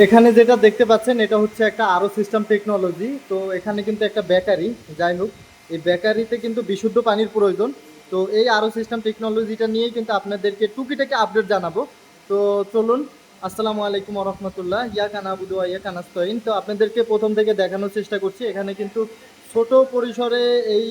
এখানে যেটা দেখতে পাচ্ছেন এটা হচ্ছে একটা আরও সিস্টেম টেকনোলজি। তো এখানে কিন্তু একটা বেকারি, যাই হোক এই বেকারিতে কিন্তু বিশুদ্ধ পানির প্রয়োজন। তো এই আরও সিস্টেম টেকনোলজিটা নিয়েই কিন্তু আপনাদেরকে টুকিটাকি আপডেট জানাবো। তো চলুন, আসসালামু আলাইকুম রহমতুল্লাহ, ইয়া কানা বুধু ইয়া কানাস্তইন। তো আপনাদেরকে প্রথম থেকে দেখানোর চেষ্টা করছি। এখানে কিন্তু ছোট পরিসরে এই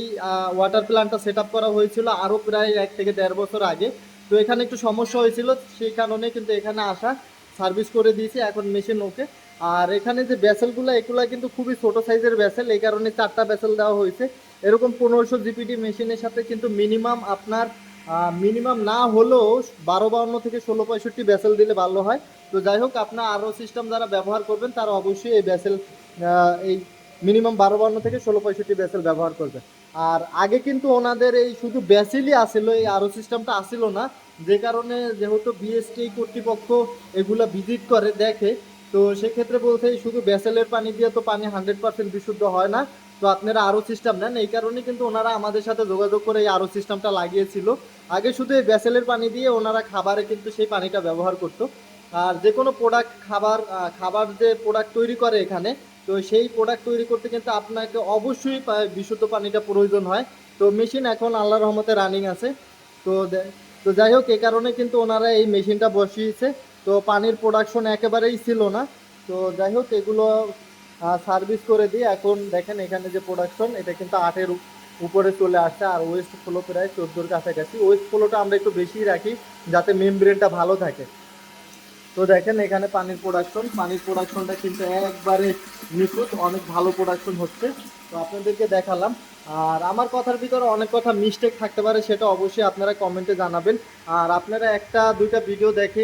ওয়াটার প্ল্যান্টটা সেট আপ করা হয়েছিল আরও প্রায় 1 থেকে 1.5 বছর আগে। তো এখানে একটু সমস্যা হয়েছিল, সেই কারণে কিন্তু এখানে আসা, সার্ভিস করে দিয়েছি, এখন মেশিন ওকে। আর এখানে যে ব্যাসেলগুলো এগুলো কিন্তু খুবই ছোট সাইজের ব্যাসেল, এই কারণে 4টা ব্যাসেল দেওয়া হয়েছে। এরকম 1500 জিপিডি মেশিনের সাথে কিন্তু মিনিমাম আপনার মিনিমাম না হলেও 1252 থেকে 1665 ব্যাসেল দিলে ভালো হয়। তো যাই হোক, আপনার আরও সিস্টেম যারা ব্যবহার করবেন তারা অবশ্যই এই ব্যাসেল এই মিনিমাম 1252 থেকে 1665 ব্যাসেল ব্যবহার করবে। আর আগে কিন্তু ওনাদের এই শুধু ব্যাসেলই আসিল, এই আরও সিস্টেমটা আসিল না, যে কারণে যেহেতু বিএসটি কর্তৃপক্ষ এগুলো ভিজিট করে দেখে, তো সেক্ষেত্রে বলতে শুধু ব্যাসেলের পানি দিয়ে তো পানি 100% বিশুদ্ধ হয় না। তো আপনারা আরও সিস্টেম নেন, এই কারণে কিন্তু ওনারা আমাদের সাথে যোগাযোগ করে এই আরও সিস্টেমটা লাগিয়েছিল। আগে শুধু এই ব্যাসেলের পানি দিয়ে ওনারা খাবারে কিন্তু সেই পানিটা ব্যবহার করতো। আর যে কোনো প্রোডাক্ট, খাবার যে প্রোডাক্ট তৈরি করে এখানে, তো সেই প্রোডাক্ট তৈরি করতে কিন্তু আপনাকে অবশ্যই বিশুদ্ধ পানিটা প্রয়োজন হয়। তো মেশিন এখন আল্লাহর রহমতে রানিং আছে। তো তো যাই হোক, এ কারণে কিন্তু ওনারা এই মেশিনটা বসিয়েছে। তো পানির প্রোডাকশন একেবারেই ছিল না। তো যাই হোক, এগুলো সার্ভিস করে দিয়ে এখন দেখেন এখানে যে প্রোডাকশন, এটা কিন্তু 8-এর উপরে চলে আসছে। আর ওয়েস্ট ফ্লো প্রায় 14-র কাছাকাছি। ওয়েস্ট ফ্লোটা আমরা একটু বেশিই রাখি যাতে মেমব্রেনটা ভালো থাকে। তো দেখেন এখানে পানির প্রোডাকশনটা কিন্তু একবারে নিখুঁত, অনেক ভালো প্রোডাকশন হচ্ছে। তো আপনাদেরকে দেখালাম। আর আমার কথার ভিতরে অনেক কথা মিস্টেক থাকতে পারে, সেটা অবশ্যই আপনারা কমেন্টে জানাবেন। আর আপনারা 1-2টা ভিডিও দেখে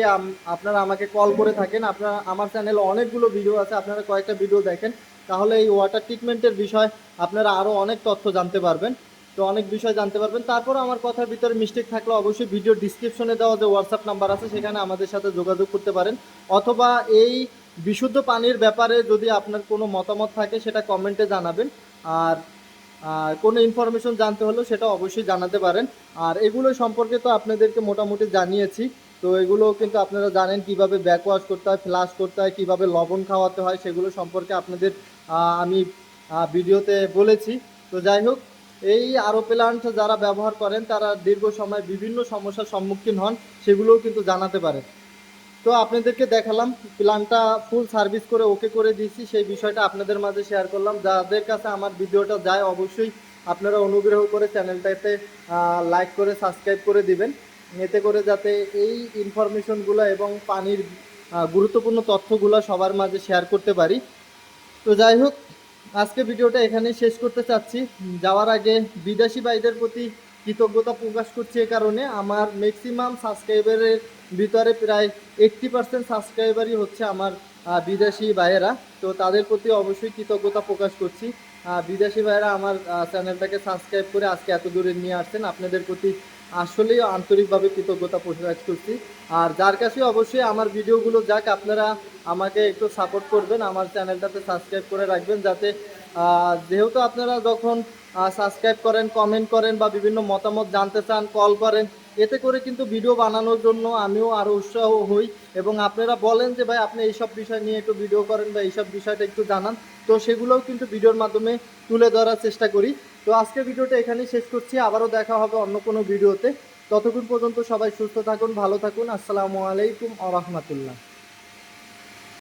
আপনারা আমাকে কল করে থাকেন। আপনারা আমার চ্যানেলে অনেকগুলো ভিডিও আছে, আপনারা কয়েকটা ভিডিও দেখেন, তাহলে এই ওয়াটার ট্রিটমেন্টের বিষয় আপনারা আরও অনেক তথ্য জানতে পারবেন। তো অনেক বিষয় জানতে পারবেন। তারপর আমার কথার ভিতরে মিস্টেক থাকলে অবশ্যই ভিডিও ডিসক্রিপশনে দেওয়া যে হোয়াটসঅ্যাপ নাম্বার আছে সেখানে আমাদের সাথে যোগাযোগ করতে পারেন। অথবা এই বিশুদ্ধ পানির ব্যাপারে যদি আপনার কোনো মতামত থাকে সেটা কমেন্টে জানাবেন। আর কোনো ইনফরমেশন জানতে হলেও সেটা অবশ্যই জানাতে পারেন। আর এগুলো সম্পর্কে তো আপনাদেরকে মোটামুটি জানিয়েছি। তো এগুলো কিন্তু আপনারা জানেন কিভাবে ব্যাকওয়াশ করতে হয়, ফ্লাশ করতে হয়, কিভাবে লবণ খাওয়াতে হয়, সেগুলো সম্পর্কে আপনাদের আমি ভিডিওতে বলেছি। তো যাই হোক, এই আরও প্ল্যান্ট যারা ব্যবহার করেন তারা দীর্ঘ সময় বিভিন্ন সমস্যার সম্মুখীন হন, সেগুলোও কিন্তু জানাতে পারেন। তো আপনাদেরকে দেখালাম, প্ল্যানটা ফুল সার্ভিস করে ওকে করে দিয়েছি, সেই বিষয়টা আপনাদের মাঝে শেয়ার করলাম। যাদের কাছে আমার ভিডিওটা যায় অবশ্যই আপনারা অনুগ্রহ করে চ্যানেলটাতে লাইক করে সাবস্ক্রাইব করে দিবেন, এতে করে যাতে এই ইনফরমেশনগুলো এবং পানির গুরুত্বপূর্ণ তথ্যগুলো সবার মাঝে শেয়ার করতে পারি। তো যাই হোক, আজকে ভিডিওটা এখানেই শেষ করতে চাচ্ছি। যাওয়ার আগে বিদেশি ভাইদের প্রতি কৃতজ্ঞতা প্রকাশ করছি, এ কারণে আমার ম্যাক্সিমাম সাবস্ক্রাইবারের ভিতরে প্রায় 80% সাবস্ক্রাইবারই হচ্ছে আমার বিদেশি ভাইয়েরা। তো তাদের প্রতি অবশ্যই কৃতজ্ঞতা প্রকাশ করছি। বিদেশি ভাইয়েরা আমার চ্যানেলটাকে সাবস্ক্রাইব করে আজকে এত দূরে নিয়ে আসছেন, আপনাদের প্রতি আসলেই আন্তরিকভাবে কৃতজ্ঞতা প্রকাশ করছি। আর যার কাছে অবশ্যই আমার ভিডিওগুলো যাক, আপনারা আমাকে একটু সাপোর্ট করবেন, আমার চ্যানেলটাতে সাবস্ক্রাইব করে রাখবেন, যাতে যেহেতু আপনারা যখন সাবস্ক্রাইব করেন, কমেন্ট করেন বা বিভিন্ন মতামত জানতে চান, কল করেন, এতে করে কিন্তু ভিডিও বানানোর জন্য আমিও আরও উৎসাহ হই। এবং আপনারা বলেন যে ভাই আপনি এইসব বিষয় নিয়ে একটু ভিডিও করেন বা এইসব বিষয়টা একটু জানান, তো সেগুলোও কিন্তু ভিডিওর মাধ্যমে তুলে ধরার চেষ্টা করি। তো আজকের ভিডিওটা এখানেই শেষ করছি, আবারও দেখা হবে অন্য কোনো ভিডিওতে। ততক্ষণ পর্যন্ত সবাই সুস্থ থাকুন, ভালো থাকুন। আসসালামু আলাইকুম ওয়া রাহমাতুল্লাহ।